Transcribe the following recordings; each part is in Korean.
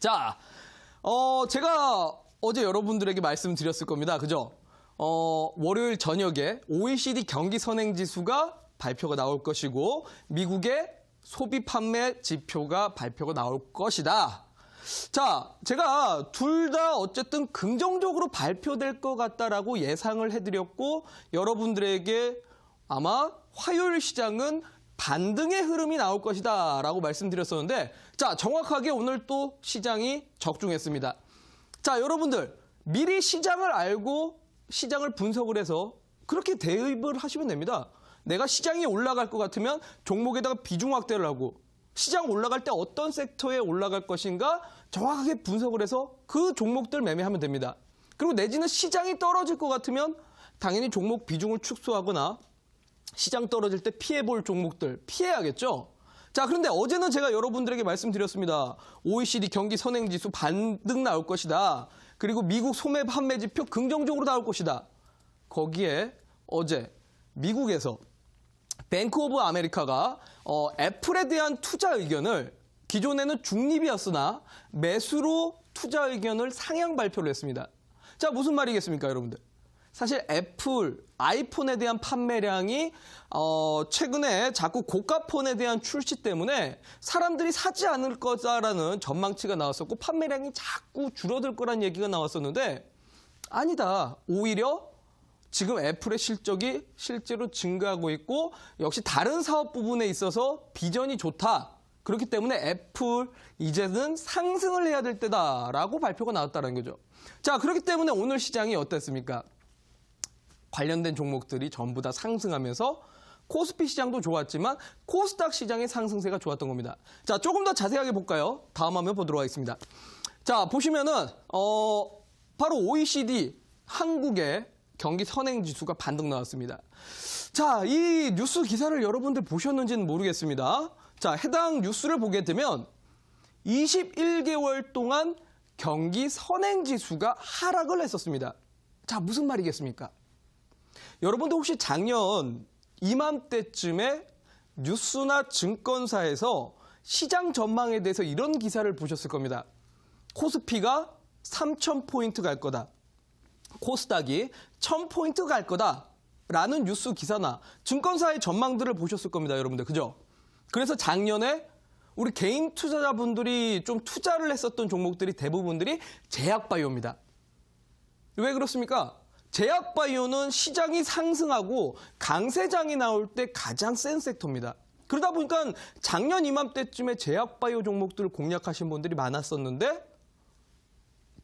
자, 제가 어제 여러분들에게 말씀드렸을 겁니다. 그죠? 월요일 저녁에 OECD 경기 선행지수가 발표가 나올 것이고 미국의 소비 판매 지표가 발표가 나올 것이다. 자, 제가 둘 다 어쨌든 긍정적으로 발표될 것 같다라고 예상을 해드렸고 여러분들에게 아마 화요일 시장은 반등의 흐름이 나올 것이다 라고 말씀드렸었는데 자, 정확하게 오늘 또 시장이 적중했습니다. 자, 여러분들 미리 시장을 알고 시장을 분석을 해서 그렇게 대입을 하시면 됩니다. 내가 시장이 올라갈 것 같으면 종목에다가 비중 확대를 하고 시장 올라갈 때 어떤 섹터에 올라갈 것인가 정확하게 분석을 해서 그 종목들 매매하면 됩니다. 그리고 내지는 시장이 떨어질 것 같으면 당연히 종목 비중을 축소하거나 시장 떨어질 때 피해볼 종목들 피해야겠죠. 자, 그런데 어제는 제가 여러분들에게 말씀드렸습니다. OECD 경기 선행지수 반등 나올 것이다. 그리고 미국 소매 판매 지표 긍정적으로 나올 것이다. 거기에 어제 미국에서 뱅크 오브 아메리카가 애플에 대한 투자 의견을 기존에는 중립이었으나 매수로 투자 의견을 상향 발표를 했습니다. 자, 무슨 말이겠습니까, 여러분들? 사실 애플, 아이폰에 대한 판매량이 최근에 자꾸 고가 폰에 대한 출시 때문에 사람들이 사지 않을 거다라는 전망치가 나왔었고 판매량이 자꾸 줄어들 거란 얘기가 나왔었는데 아니다. 오히려 지금 애플의 실적이 실제로 증가하고 있고 역시 다른 사업 부분에 있어서 비전이 좋다. 그렇기 때문에 애플 이제는 상승을 해야 될 때다라고 발표가 나왔다는 거죠. 자, 그렇기 때문에 오늘 시장이 어땠습니까? 관련된 종목들이 전부 다 상승하면서 코스피 시장도 좋았지만 코스닥 시장의 상승세가 좋았던 겁니다. 자, 조금 더 자세하게 볼까요? 다음 화면 보도록 하겠습니다. 자, 보시면은 바로 OECD 한국의 경기 선행지수가 반등 나왔습니다. 자, 이 뉴스 기사를 여러분들 보셨는지는 모르겠습니다. 자, 해당 뉴스를 보게 되면 21개월 동안 경기 선행지수가 하락을 했었습니다. 자, 무슨 말이겠습니까? 여러분들 혹시 작년 이맘때쯤에 뉴스나 증권사에서 시장 전망에 대해서 이런 기사를 보셨을 겁니다. 코스피가 3,000포인트 갈 거다. 코스닥이 1,000포인트 갈 거다. 라는 뉴스 기사나 증권사의 전망들을 보셨을 겁니다, 여러분들. 그죠? 그래서 작년에 우리 개인 투자자분들이 좀 투자를 했었던 종목들이 대부분들이 제약바이오입니다. 왜 그렇습니까? 제약바이오는 시장이 상승하고 강세장이 나올 때 가장 센 섹터입니다. 그러다 보니까 작년 이맘때쯤에 제약바이오 종목들을 공략하신 분들이 많았었는데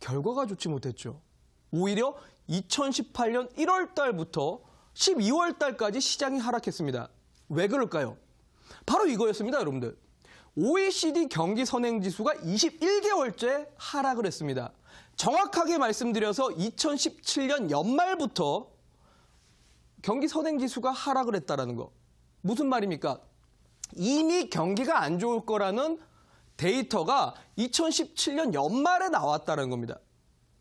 결과가 좋지 못했죠. 오히려 2018년 1월 달부터 12월 달까지 시장이 하락했습니다. 왜 그럴까요? 바로 이거였습니다, 여러분들. OECD 경기 선행지수가 21개월째 하락을 했습니다. 정확하게 말씀드려서 2017년 연말부터 경기 선행지수가 하락을 했다는 거. 무슨 말입니까? 이미 경기가 안 좋을 거라는 데이터가 2017년 연말에 나왔다는 겁니다.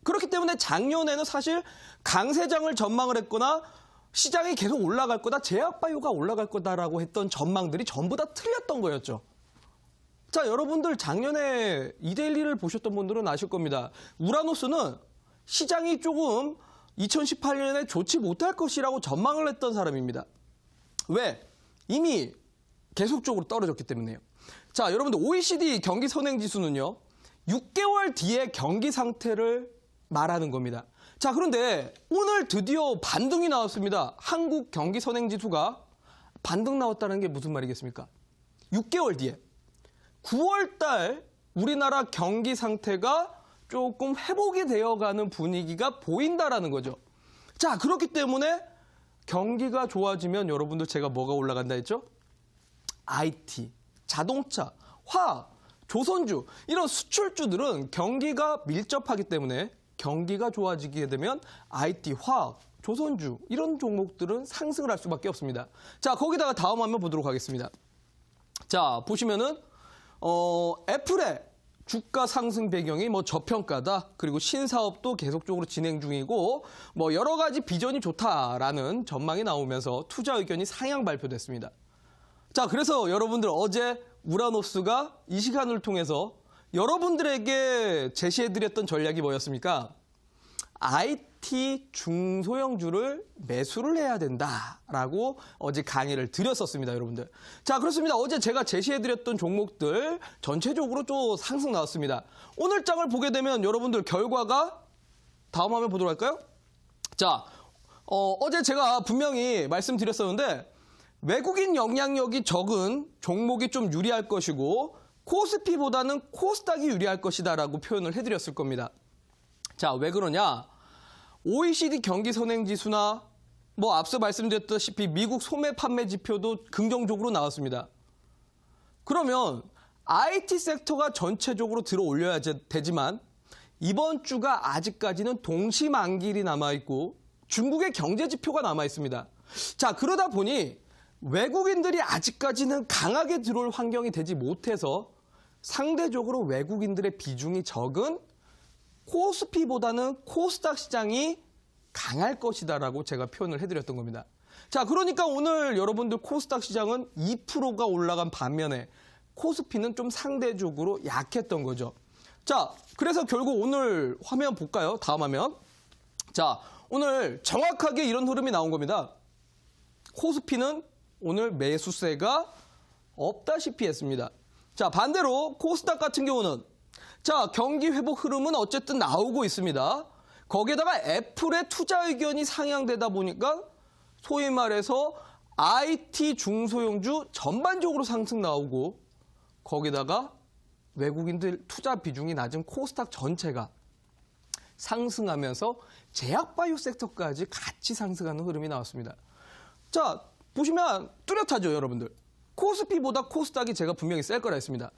그렇기 때문에 작년에는 사실 강세장을 전망을 했거나 시장이 계속 올라갈 거다, 제약바이오가 올라갈 거다라고 했던 전망들이 전부 다 틀렸던 거였죠. 자, 여러분들 작년에 이데일리를 보셨던 분들은 아실 겁니다. 우라노스는 시장이 조금 2018년에 좋지 못할 것이라고 전망을 했던 사람입니다. 왜? 이미 계속적으로 떨어졌기 때문에요. 자, 여러분들 OECD 경기 선행지수는요. 6개월 뒤에 경기 상태를 말하는 겁니다. 자, 그런데 오늘 드디어 반등이 나왔습니다. 한국 경기 선행지수가 반등 나왔다는 게 무슨 말이겠습니까? 6개월 뒤에. 9월 달 우리나라 경기 상태가 조금 회복이 되어가는 분위기가 보인다라는 거죠. 자, 그렇기 때문에 경기가 좋아지면 여러분들 제가 뭐가 올라간다 했죠? IT, 자동차, 화학, 조선주 이런 수출주들은 경기가 밀접하기 때문에 경기가 좋아지게 되면 IT, 화학, 조선주 이런 종목들은 상승을 할 수밖에 없습니다. 자, 거기다가 다음 화면 보도록 하겠습니다. 자, 보시면은 애플의 주가 상승 배경이 뭐 저평가다. 그리고 신사업도 계속적으로 진행 중이고 뭐 여러 가지 비전이 좋다라는 전망이 나오면서 투자 의견이 상향 발표됐습니다. 자, 그래서 여러분들 어제 우라노스가 이 시간을 통해서 여러분들에게 제시해드렸던 전략이 뭐였습니까? IT 중소형주를 매수를 해야 된다라고 어제 강의를 드렸었습니다, 여러분들. 자, 그렇습니다. 어제 제가 제시해드렸던 종목들 전체적으로 좀 상승 나왔습니다. 오늘 장을 보게 되면 여러분들 결과가 다음 화면 보도록 할까요? 자, 어제 제가 분명히 말씀드렸었는데 외국인 영향력이 적은 종목이 좀 유리할 것이고 코스피보다는 코스닥이 유리할 것이다라고 표현을 해드렸을 겁니다. 자, 왜 그러냐? OECD 경기 선행지수나 앞서 말씀드렸다시피 미국 소매 판매 지표도 긍정적으로 나왔습니다. 그러면 IT 섹터가 전체적으로 들어 올려야 되지만 이번 주가 아직까지는 동시만길이 남아있고 중국의 경제 지표가 남아있습니다. 자, 그러다 보니 외국인들이 아직까지는 강하게 들어올 환경이 되지 못해서 상대적으로 외국인들의 비중이 적은 코스피보다는 코스닥 시장이 강할 것이다라고 제가 표현을 해드렸던 겁니다. 자, 그러니까 오늘 여러분들 코스닥 시장은 2%가 올라간 반면에 코스피는 좀 상대적으로 약했던 거죠. 자, 그래서 결국 오늘 화면 볼까요? 다음 화면. 자, 오늘 정확하게 이런 흐름이 나온 겁니다. 코스피는 오늘 매수세가 없다시피 했습니다. 자, 반대로 코스닥 같은 경우는 자, 경기 회복 흐름은 어쨌든 나오고 있습니다. 거기에다가 애플의 투자 의견이 상향되다 보니까 소위 말해서 IT 중소형주 전반적으로 상승 나오고 거기다가 외국인들 투자 비중이 낮은 코스닥 전체가 상승하면서 제약바이오 섹터까지 같이 상승하는 흐름이 나왔습니다. 자, 보시면 뚜렷하죠, 여러분들. 코스피보다 코스닥이 제가 분명히 셀 거라 했습니다.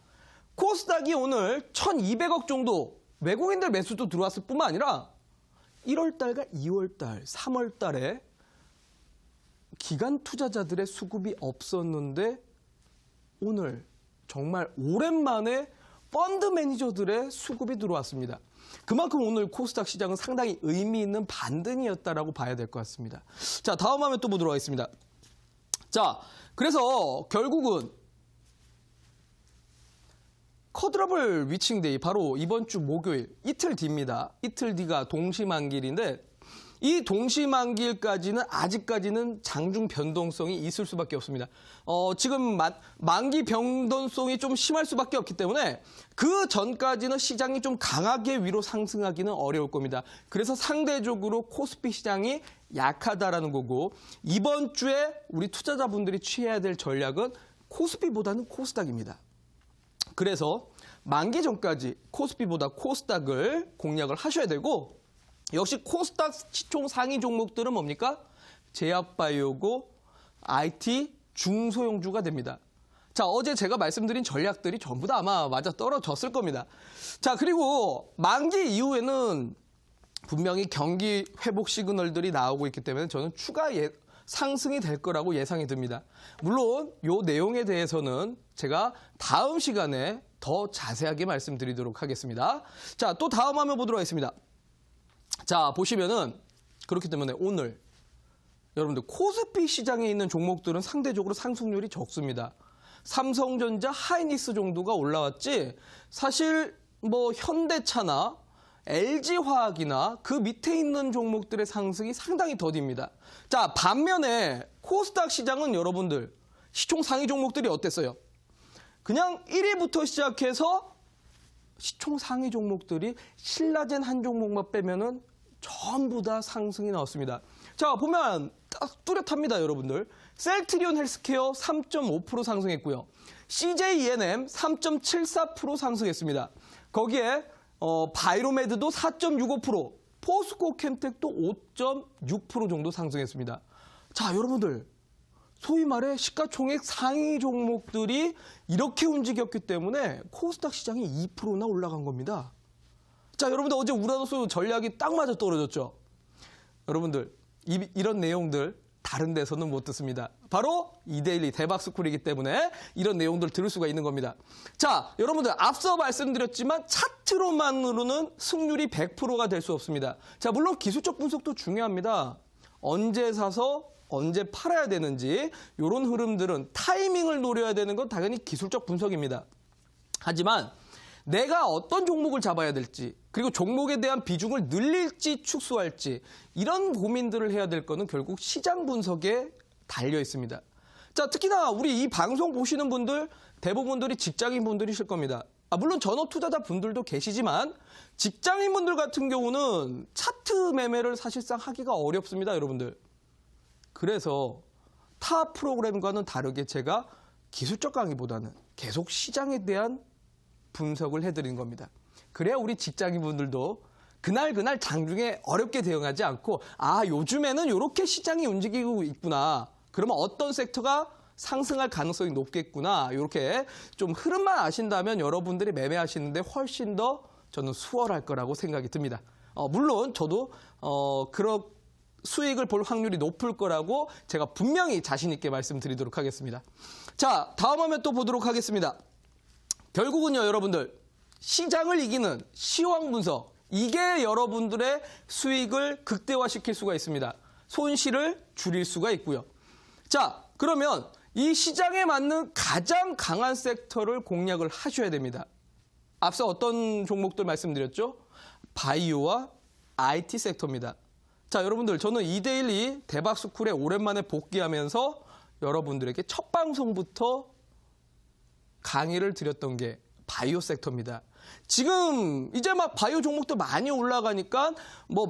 코스닥이 오늘 1,200억 정도 외국인들 매수도 들어왔을 뿐만 아니라 1월달과 2월달, 3월달에 기관 투자자들의 수급이 없었는데 오늘 정말 오랜만에 펀드 매니저들의 수급이 들어왔습니다. 그만큼 오늘 코스닥 시장은 상당히 의미 있는 반등이었다라고 봐야 될 것 같습니다. 자, 다음 화면 또 보도록 하겠습니다. 자, 그래서 결국은 쿼드러블 위칭데이 바로 이번 주 목요일 이틀 뒤입니다. 이틀 뒤가 동시만길인데 이 동시만길까지는 아직까지는 장중 변동성이 있을 수밖에 없습니다. 지금 만기 변동성이 좀 심할 수밖에 없기 때문에 그 전까지는 시장이 좀 강하게 위로 상승하기는 어려울 겁니다. 그래서 상대적으로 코스피 시장이 약하다라는 거고 이번 주에 우리 투자자분들이 취해야 될 전략은 코스피보다는 코스닥입니다. 그래서 만기 전까지 코스피보다 코스닥을 공략을 하셔야 되고 역시 코스닥 시총 상위 종목들은 뭡니까? 제약바이오고 IT 중소형주가 됩니다. 자, 어제 제가 말씀드린 전략들이 전부 다 아마 맞아 떨어졌을 겁니다. 자, 그리고 만기 이후에는 분명히 경기 회복 시그널들이 나오고 있기 때문에 저는 추가 상승이 될 거라고 예상이 듭니다. 물론 이 내용에 대해서는 제가 다음 시간에 더 자세하게 말씀드리도록 하겠습니다. 자, 또 다음 화면 보도록 하겠습니다. 자, 보시면은 그렇기 때문에 오늘 여러분들 코스피 시장에 있는 종목들은 상대적으로 상승률이 적습니다. 삼성전자, 하이닉스 정도가 올라왔지 사실 현대차나 LG화학이나 그 밑에 있는 종목들의 상승이 상당히 더딥니다. 자, 반면에 코스닥 시장은 여러분들 시총 상위 종목들이 어땠어요? 그냥 1위부터 시작해서 시총 상위 종목들이 신라젠 한 종목만 빼면은 전부 다 상승이 나왔습니다. 자, 보면 딱 뚜렷합니다, 여러분들. 셀트리온 헬스케어 3.5% 상승했고요. CJENM 3.74% 상승했습니다. 거기에 바이로메드도 4.65%, 포스코 캠텍도 5.6% 정도 상승했습니다. 자, 여러분들. 소위 말해 시가총액 상위 종목들이 이렇게 움직였기 때문에 코스닥 시장이 2%나 올라간 겁니다. 자, 여러분들 어제 우라노스 전략이 딱 맞아 떨어졌죠? 여러분들 이런 내용들 다른 데서는 못 듣습니다. 바로 이데일리 대박스쿨이기 때문에 이런 내용들 들을 수가 있는 겁니다. 자, 여러분들 앞서 말씀드렸지만 차트로만으로는 승률이 100%가 될 수 없습니다. 자, 물론 기술적 분석도 중요합니다. 언제 사서 언제 팔아야 되는지 이런 흐름들은 타이밍을 노려야 되는 건 당연히 기술적 분석입니다. 하지만 내가 어떤 종목을 잡아야 될지, 그리고 종목에 대한 비중을 늘릴지 축소할지, 이런 고민들을 해야 될 거는 결국 시장 분석에 달려 있습니다. 자, 특히나 우리 이 방송 보시는 분들 대부분들이 직장인 분들이실 겁니다. 물론 전업 투자자 분들도 계시지만 직장인 분들 같은 경우는 차트 매매를 사실상 하기가 어렵습니다, 여러분들. 그래서 타 프로그램과는 다르게 제가 기술적 강의보다는 계속 시장에 대한 분석을 해드리는 겁니다. 그래야 우리 직장인 분들도 그날 장중에 어렵게 대응하지 않고 요즘에는 이렇게 시장이 움직이고 있구나. 그러면 어떤 섹터가 상승할 가능성이 높겠구나. 이렇게 좀 흐름만 아신다면 여러분들이 매매하시는데 훨씬 더 저는 수월할 거라고 생각이 듭니다. 물론 저도 그런 수익을 볼 확률이 높을 거라고 제가 분명히 자신 있게 말씀드리도록 하겠습니다. 자, 다음 화면 또 보도록 하겠습니다. 결국은요, 여러분들 시장을 이기는 시황 분석, 이게 여러분들의 수익을 극대화시킬 수가 있습니다. 손실을 줄일 수가 있고요. 자, 그러면 이 시장에 맞는 가장 강한 섹터를 공략을 하셔야 됩니다. 앞서 어떤 종목들 말씀드렸죠? 바이오와 IT 섹터입니다. 자, 여러분들 저는 2대1이 대박스쿨에 오랜만에 복귀하면서 여러분들에게 첫 방송부터 강의를 드렸던 게 바이오 섹터입니다. 지금 이제 막 바이오 종목도 많이 올라가니까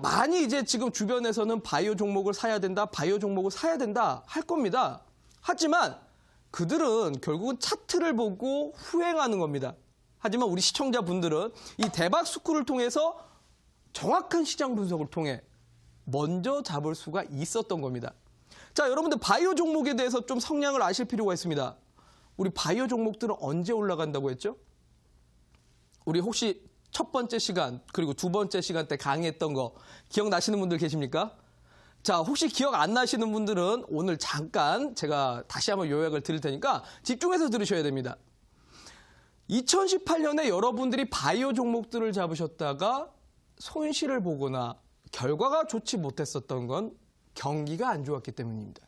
많이 이제 지금 주변에서는 바이오 종목을 사야 된다, 바이오 종목을 사야 된다 할 겁니다. 하지만 그들은 결국은 차트를 보고 후행하는 겁니다. 하지만 우리 시청자분들은 이 대박스쿨을 통해서 정확한 시장 분석을 통해 먼저 잡을 수가 있었던 겁니다. 자, 여러분들 바이오 종목에 대해서 좀 성향을 아실 필요가 있습니다. 우리 바이오 종목들은 언제 올라간다고 했죠? 우리 혹시 첫 번째 시간 그리고 두 번째 시간 때 강의했던 거 기억나시는 분들 계십니까? 자, 혹시 기억 안 나시는 분들은 오늘 잠깐 제가 다시 한번 요약을 드릴 테니까 집중해서 들으셔야 됩니다. 2018년에 여러분들이 바이오 종목들을 잡으셨다가 손실을 보거나 결과가 좋지 못했었던 건 경기가 안 좋았기 때문입니다.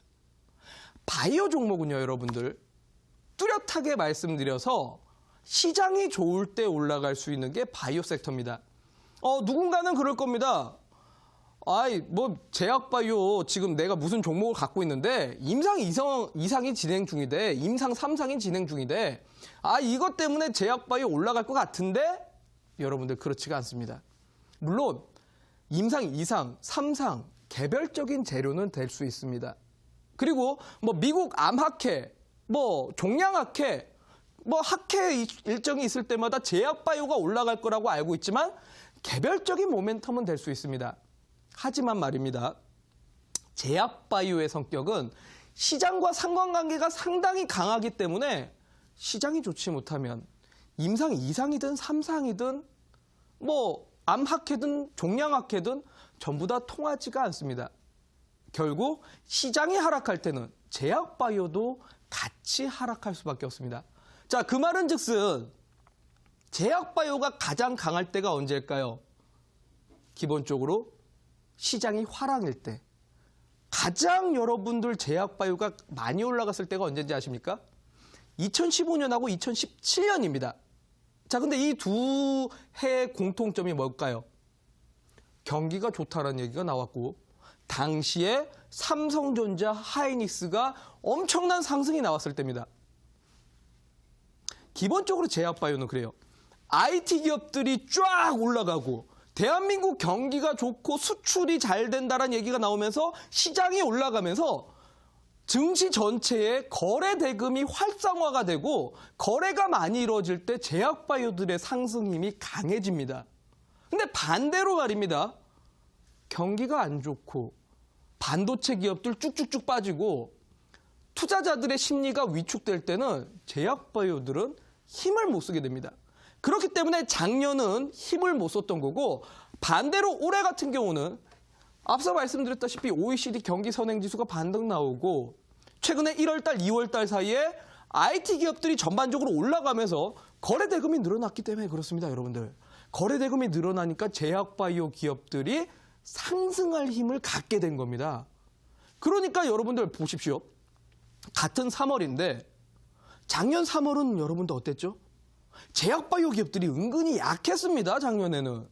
바이오 종목은요, 여러분들 뚜렷하게 말씀드려서 시장이 좋을 때 올라갈 수 있는 게 바이오 섹터입니다. 누군가는 그럴 겁니다. 제약바이오 지금 내가 무슨 종목을 갖고 있는데 임상 2상이 진행 중이대. 임상 3상이 진행 중이대. 이것 때문에 제약바이오 올라갈 것 같은데 여러분들 그렇지가 않습니다. 물론 임상 2상, 3상 개별적인 재료는 될 수 있습니다. 그리고 미국 암학회, 종양학회, 학회 일정이 있을 때마다 제약바이오가 올라갈 거라고 알고 있지만 개별적인 모멘텀은 될 수 있습니다. 하지만 말입니다. 제약바이오의 성격은 시장과 상관관계가 상당히 강하기 때문에 시장이 좋지 못하면 임상 2상이든 3상이든 암학회든 종양학회든 전부 다 통하지가 않습니다. 결국 시장이 하락할 때는 제약바이오도 같이 하락할 수밖에 없습니다. 자, 그 말은 즉슨 제약바이오가 가장 강할 때가 언제일까요? 기본적으로 시장이 화랑일 때. 가장 여러분들 제약바이오가 많이 올라갔을 때가 언제인지 아십니까? 2015년하고 2017년입니다. 자, 근데 이 두 해의 공통점이 뭘까요? 경기가 좋다라는 얘기가 나왔고 당시에 삼성전자, 하이닉스가 엄청난 상승이 나왔을 때입니다. 기본적으로 제약바이오는 그래요. IT 기업들이 쫙 올라가고 대한민국 경기가 좋고 수출이 잘 된다는 얘기가 나오면서 시장이 올라가면서 증시 전체의 거래 대금이 활성화가 되고 거래가 많이 이루어질 때 제약바이오들의 상승 힘이 강해집니다. 근데 반대로 말입니다. 경기가 안 좋고 반도체 기업들 쭉쭉쭉 빠지고 투자자들의 심리가 위축될 때는 제약바이오들은 힘을 못 쓰게 됩니다. 그렇기 때문에 작년은 힘을 못 썼던 거고 반대로 올해 같은 경우는 앞서 말씀드렸다시피 OECD 경기 선행지수가 반등 나오고 최근에 1월달, 2월달 사이에 IT 기업들이 전반적으로 올라가면서 거래 대금이 늘어났기 때문에 그렇습니다, 여러분들. 거래 대금이 늘어나니까 제약바이오 기업들이 상승할 힘을 갖게 된 겁니다. 그러니까 여러분들 보십시오. 같은 3월인데 작년 3월은 여러분들 어땠죠? 제약바이오 기업들이 은근히 약했습니다, 작년에는.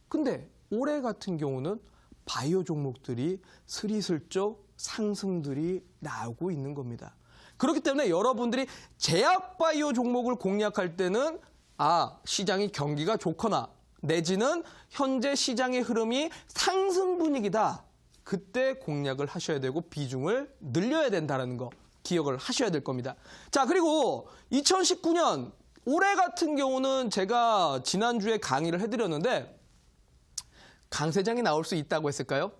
근데 올해 같은 경우는 바이오 종목들이 스리슬쩍 상승들이 나오고 있는 겁니다. 그렇기 때문에 여러분들이 제약바이오 종목을 공략할 때는 시장이 경기가 좋거나 내지는 현재 시장의 흐름이 상승 분위기다. 그때 공략을 하셔야 되고 비중을 늘려야 된다는 거 기억을 하셔야 될 겁니다. 자, 그리고 2019년 올해 같은 경우는 제가 지난주에 강의를 해드렸는데 강세장이 나올 수 있다고 했을까요?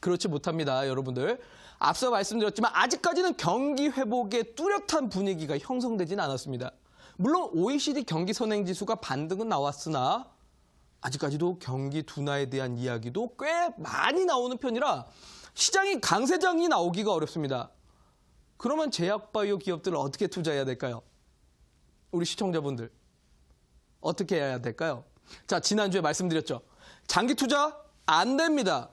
그렇지 못합니다, 여러분들. 앞서 말씀드렸지만 아직까지는 경기 회복의 뚜렷한 분위기가 형성되지는 않았습니다. 물론 OECD 경기 선행지수가 반등은 나왔으나 아직까지도 경기 둔화에 대한 이야기도 꽤 많이 나오는 편이라 시장이 강세장이 나오기가 어렵습니다. 그러면 제약바이오 기업들을 어떻게 투자해야 될까요? 우리 시청자분들 어떻게 해야 될까요? 자, 지난주에 말씀드렸죠. 장기 투자 안 됩니다.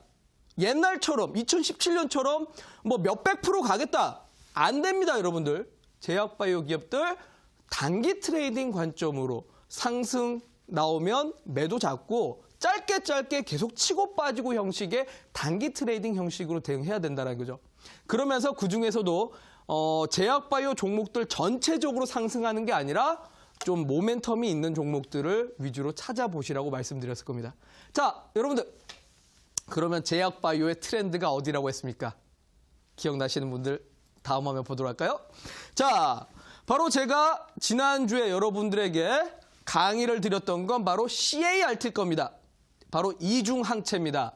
옛날처럼 2017년처럼 뭐 몇백 프로 가겠다. 안 됩니다, 여러분들. 제약바이오 기업들 단기 트레이딩 관점으로 상승 나오면 매도 잡고 짧게 계속 치고 빠지고 형식의 단기 트레이딩 형식으로 대응해야 된다는 거죠. 그러면서 그중에서도 제약바이오 종목들 전체적으로 상승하는 게 아니라 좀 모멘텀이 있는 종목들을 위주로 찾아보시라고 말씀드렸을 겁니다. 자, 여러분들 그러면 제약바이오의 트렌드가 어디라고 했습니까? 기억나시는 분들 다음 화면 보도록 할까요? 자, 바로 제가 지난주에 여러분들에게 강의를 드렸던 건 바로 CART일 겁니다. 바로 이중항체입니다.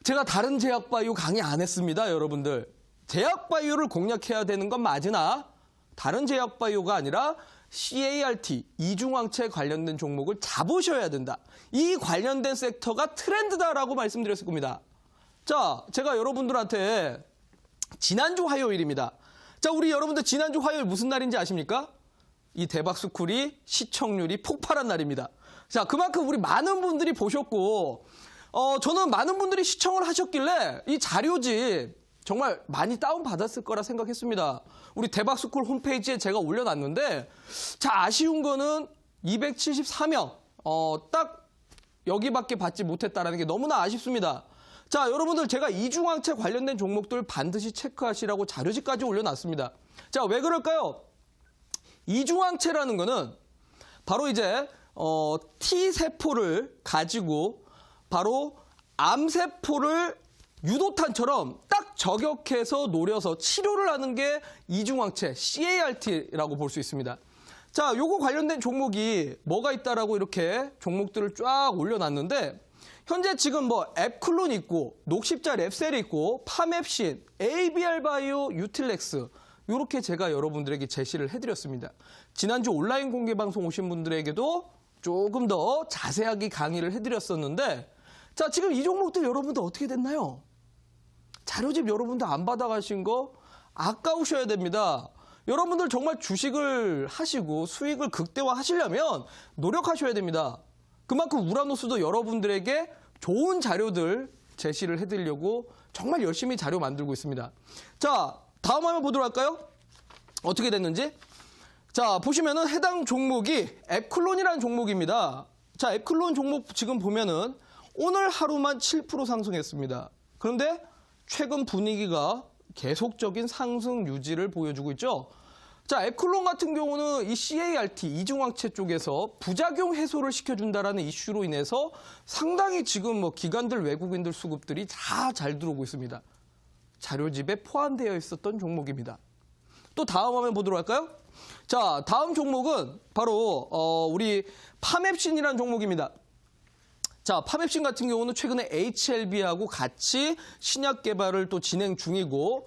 제가 다른 제약바이오 강의 안 했습니다, 여러분들. 제약바이오를 공략해야 되는 건 맞으나 다른 제약바이오가 아니라 CART, 이중항체 관련된 종목을 잡으셔야 된다. 이 관련된 섹터가 트렌드다라고 말씀드렸을 겁니다. 자, 제가 여러분들한테 지난주 화요일입니다. 자, 우리 여러분들 지난주 화요일 무슨 날인지 아십니까? 이 대박스쿨이 시청률이 폭발한 날입니다. 자, 그만큼 우리 많은 분들이 보셨고 저는 많은 분들이 시청을 하셨길래 이 자료집 정말 많이 다운받았을 거라 생각했습니다. 우리 대박스쿨 홈페이지에 제가 올려놨는데 자, 아쉬운 거는 274명 딱 여기밖에 받지 못했다는 게 너무나 아쉽습니다. 자, 여러분들 제가 이중항체 관련된 종목들 반드시 체크하시라고 자료집까지 올려놨습니다. 자, 왜 그럴까요? 이중항체라는 거는 바로 이제 T세포를 가지고 바로 암세포를 유도탄처럼 딱 저격해서 노려서 치료를 하는 게 이중항체 CART라고 볼 수 있습니다. 자, 요거 관련된 종목이 뭐가 있다라고 이렇게 종목들을 쫙 올려놨는데 현재 지금 뭐 앱클론 있고 녹십자 랩셀이 있고 파맵신, ABR바이오, 유틸렉스 이렇게 제가 여러분들에게 제시를 해드렸습니다. 지난주 온라인 공개 방송 오신 분들에게도 조금 더 자세하게 강의를 해드렸었는데 자, 지금 이 종목들 여러분들 어떻게 됐나요? 자료집 여러분들 안 받아가신 거 아까우셔야 됩니다. 여러분들 정말 주식을 하시고 수익을 극대화하시려면 노력하셔야 됩니다. 그만큼 우라노스도 여러분들에게 좋은 자료들 제시를 해드리려고 정말 열심히 자료 만들고 있습니다. 자, 다음 화면 보도록 할까요? 어떻게 됐는지. 자, 보시면은 해당 종목이 앱클론이라는 종목입니다. 자, 앱클론 종목 지금 보면은 오늘 하루만 7% 상승했습니다. 그런데 최근 분위기가 계속적인 상승 유지를 보여주고 있죠. 자, 앱클론 같은 경우는 이 CART, 이중항체 쪽에서 부작용 해소를 시켜준다라는 이슈로 인해서 상당히 지금 뭐 기관들, 외국인들 수급들이 다 잘 들어오고 있습니다. 자료집에 포함되어 있었던 종목입니다. 또 다음 화면 보도록 할까요? 자, 다음 종목은 바로 우리 파맵신이라는 종목입니다. 자, 파맵신 같은 경우는 최근에 HLB하고 같이 신약 개발을 또 진행 중이고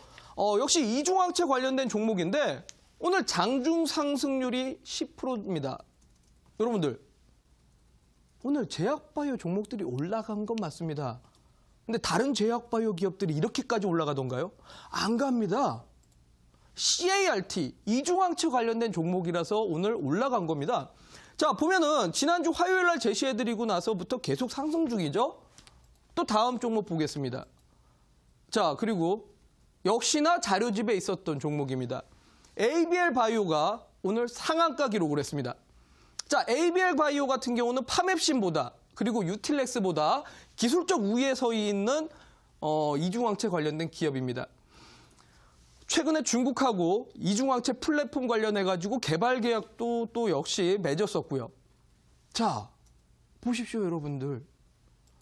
역시 이중항체 관련된 종목인데 오늘 장중 상승률이 10%입니다. 여러분들 오늘 제약바이오 종목들이 올라간 건 맞습니다. 근데 다른 제약바이오 기업들이 이렇게까지 올라가던가요? 안 갑니다. CART, 이중항체 관련된 종목이라서 오늘 올라간 겁니다. 자, 보면은 지난주 화요일 날 제시해드리고 나서부터 계속 상승 중이죠? 또 다음 종목 보겠습니다. 자, 그리고 역시나 자료집에 있었던 종목입니다. ABL 바이오가 오늘 상한가 기록을 했습니다. 자, ABL 바이오 같은 경우는 파맵신보다 그리고 유틸렉스보다 기술적 우위에 서 있는 이중항체 관련된 기업입니다. 최근에 중국하고 이중항체 플랫폼 관련해가지고 개발 계약도 또 역시 맺었었고요. 자, 보십시오, 여러분들.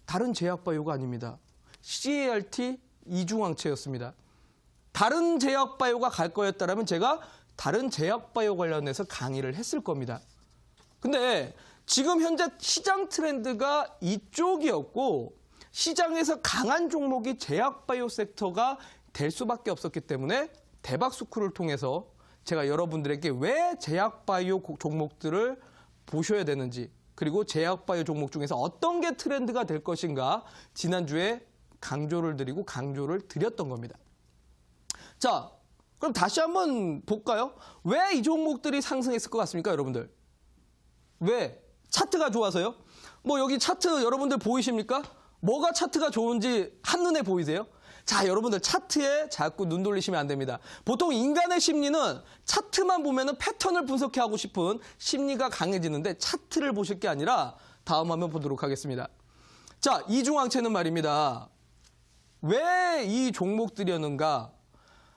다른 제약바이오가 아닙니다. CART 이중항체였습니다. 다른 제약바이오가 갈 거였다면 제가 다른 제약바이오 관련해서 강의를 했을 겁니다. 근데 지금 현재 시장 트렌드가 이쪽이었고 시장에서 강한 종목이 제약바이오 섹터가 될 수밖에 없었기 때문에 대박스쿨을 통해서 제가 여러분들에게 왜 제약바이오 종목들을 보셔야 되는지 그리고 제약바이오 종목 중에서 어떤 게 트렌드가 될 것인가 지난주에 강조를 드렸던 겁니다. 자, 그럼 다시 한번 볼까요? 왜 이 종목들이 상승했을 것 같습니까, 여러분들? 왜? 차트가 좋아서요? 뭐 여기 차트 여러분들 보이십니까? 뭐가 차트가 좋은지 한눈에 보이세요? 자, 여러분들 차트에 자꾸 눈 돌리시면 안 됩니다. 보통 인간의 심리는 차트만 보면은 패턴을 분석하고 싶은 심리가 강해지는데 차트를 보실 게 아니라 다음 화면 보도록 하겠습니다. 자, 이중항체는 말입니다. 왜 이 종목들이었는가?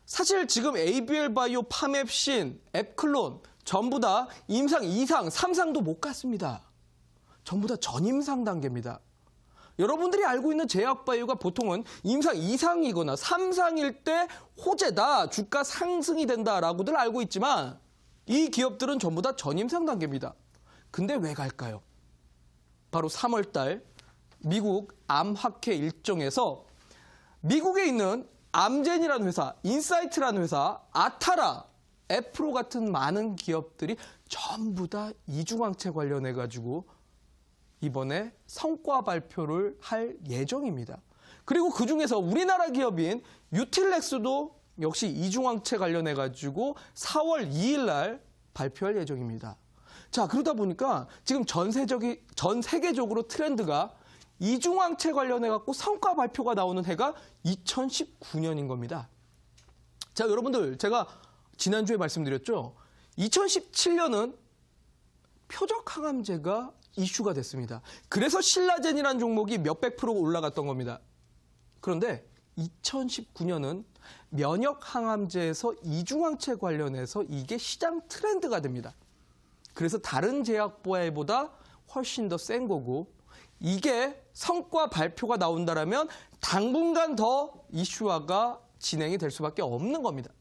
사실 지금 ABL 바이오, 파맵신, 앱클론 전부 다 임상 2상, 3상도 못 갔습니다. 전부 다 전임상 단계입니다. 여러분들이 알고 있는 제약바이오가 보통은 임상 2상이거나 3상일 때 호재다, 주가 상승이 된다라고들 알고 있지만 이 기업들은 전부 다 전임상 단계입니다. 근데 왜 갈까요? 바로 3월 달 미국 암학회 일정에서 미국에 있는 암젠이라는 회사, 인사이트라는 회사, 아타라, 애프로 같은 많은 기업들이 전부 다 이중항체 관련해가지고 이번에 성과 발표를 할 예정입니다. 그리고 그중에서 우리나라 기업인 유틸렉스도 역시 이중항체 관련해가지고 4월 2일 날 발표할 예정입니다. 자, 그러다 보니까 지금 전 세계적으로 트렌드가 이중항체 관련해갖고 성과 발표가 나오는 해가 2019년인 겁니다. 자, 여러분들 제가 지난주에 말씀드렸죠. 2017년은 표적 항암제가 이슈가 됐습니다. 그래서 신라젠이라는 종목이 몇백 프로 올라갔던 겁니다. 그런데 2019년은 면역 항암제에서 이중항체 관련해서 이게 시장 트렌드가 됩니다. 그래서 다른 제약바이오보다 훨씬 더 센 거고 이게 성과 발표가 나온다면 당분간 더 이슈화가 진행이 될 수밖에 없는 겁니다.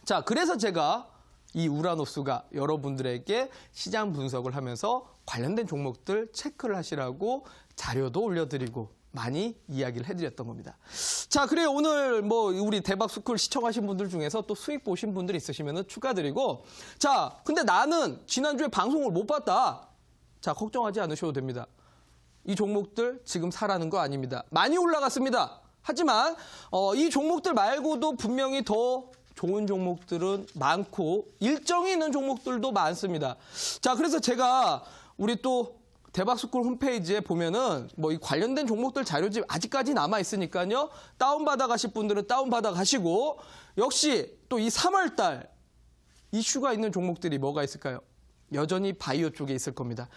자, 그래서 제가 이 우라노스가 여러분들에게 시장 분석을 하면서 관련된 종목들 체크를 하시라고 자료도 올려드리고 많이 이야기를 해드렸던 겁니다. 자, 그래요. 오늘 뭐 우리 대박스쿨 시청하신 분들 중에서 또 수익 보신 분들 있으시면 축하드리고, 자, 근데 나는 지난주에 방송을 못 봤다. 자, 걱정하지 않으셔도 됩니다. 이 종목들 지금 사라는 거 아닙니다. 많이 올라갔습니다. 하지만 이 종목들 말고도 분명히 더 좋은 종목들은 많고 일정이 있는 종목들도 많습니다. 자, 그래서 제가 우리 또 대박스쿨 홈페이지에 보면은 뭐 이 관련된 종목들 자료집 아직까지 남아 있으니까요. 다운받아 가실 분들은 다운받아 가시고 역시 또 이 3월 달 이슈가 있는 종목들이 뭐가 있을까요? 여전히 바이오 쪽에 있을 겁니다.